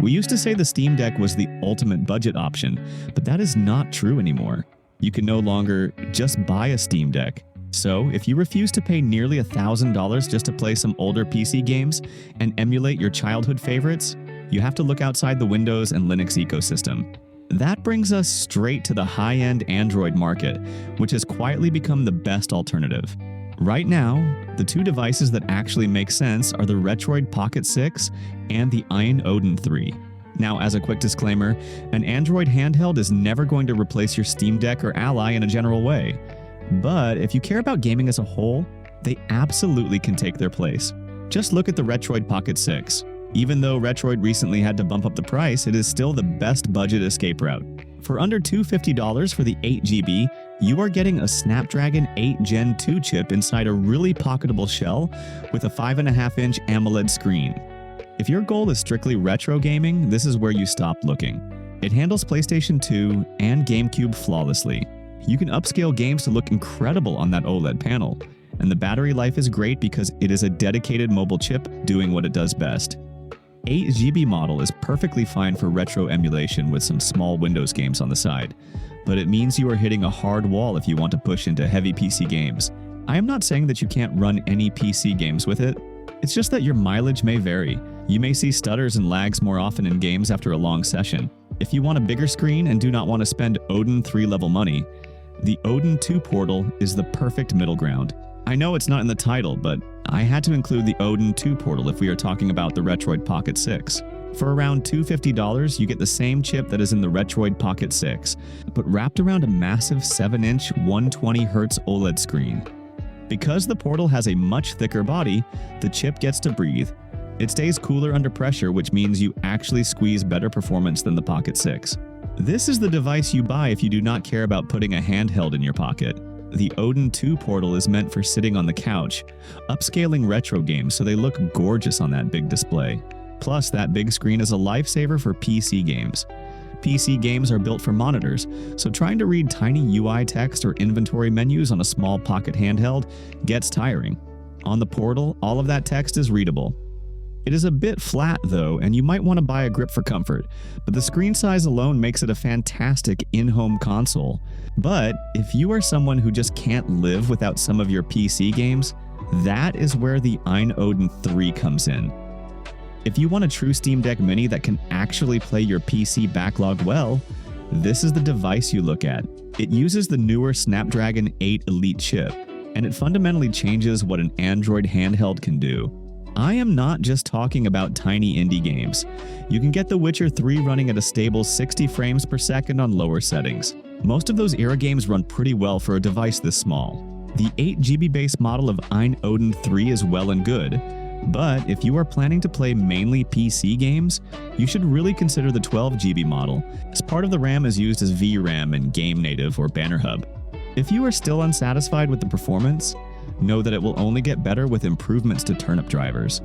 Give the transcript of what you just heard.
We used to say the Steam Deck was the ultimate budget option, but that is not true anymore. You can no longer just buy a Steam Deck. So, if you refuse to pay nearly $1,000 just to play some older PC games and emulate your childhood favorites, you have to look outside the Windows and Linux ecosystem. That brings us straight to the high-end Android market, which has quietly become the best alternative. Right now, the two devices that actually make sense are the Retroid Pocket 6 and the AYN Odin 3. Now, as a quick disclaimer, an Android handheld is never going to replace your Steam Deck or Ally in a general way. But if you care about gaming as a whole, they absolutely can take their place. Just look at the Retroid Pocket 6. Even though Retroid recently had to bump up the price, it is still the best budget escape route. For under $250 for the 8GB, you are getting a Snapdragon 8 Gen 2 chip inside a really pocketable shell with a 5.5-inch AMOLED screen. If your goal is strictly retro gaming, this is where you stop looking. It handles PlayStation 2 and GameCube flawlessly. You can upscale games to look incredible on that OLED panel, and the battery life is great because it is a dedicated mobile chip doing what it does best. 8GB model is perfectly fine for retro emulation with some small Windows games on the side, but it means you are hitting a hard wall if you want to push into heavy PC games. I am not saying that you can't run any PC games with it, it's just that your mileage may vary. You may see stutters and lags more often in games after a long session. If you want a bigger screen and do not want to spend Odin 3 level money, the Odin 2 portal is the perfect middle ground. I know it's not in the title, but I had to include the Odin 2 portal if we are talking about the Retroid Pocket 6. For around $250, you get the same chip that is in the Retroid Pocket 6, but wrapped around a massive 7-inch 120Hz OLED screen. Because the portal has a much thicker body, the chip gets to breathe. It stays cooler under pressure, which means you actually squeeze better performance than the Pocket 6. This is the device you buy if you do not care about putting a handheld in your pocket. The Odin 2 portal is meant for sitting on the couch, upscaling retro games so they look gorgeous on that big display. Plus, that big screen is a lifesaver for PC games. PC games are built for monitors, so trying to read tiny UI text or inventory menus on a small pocket handheld gets tiring. On the portal, all of that text is readable. It is a bit flat though, and you might want to buy a grip for comfort, but the screen size alone makes it a fantastic in-home console. But if you are someone who just can't live without some of your PC games, that is where the AYN Odin 3 comes in. If you want a true Steam Deck Mini that can actually play your PC backlog well, this is the device you look at. It uses the newer Snapdragon 8 Elite chip, and it fundamentally changes what an Android handheld can do. I am not just talking about tiny indie games. You can get The Witcher 3 running at a stable 60 frames per second on lower settings. Most of those era games run pretty well for a device this small. The 8GB base model of AYN Odin 3 is well and good, but if you are planning to play mainly PC games, you should really consider the 12GB model, as part of the RAM is used as VRAM in Game Native or Banner Hub. If you are still unsatisfied with the performance, know that it will only get better with improvements to Turnip drivers.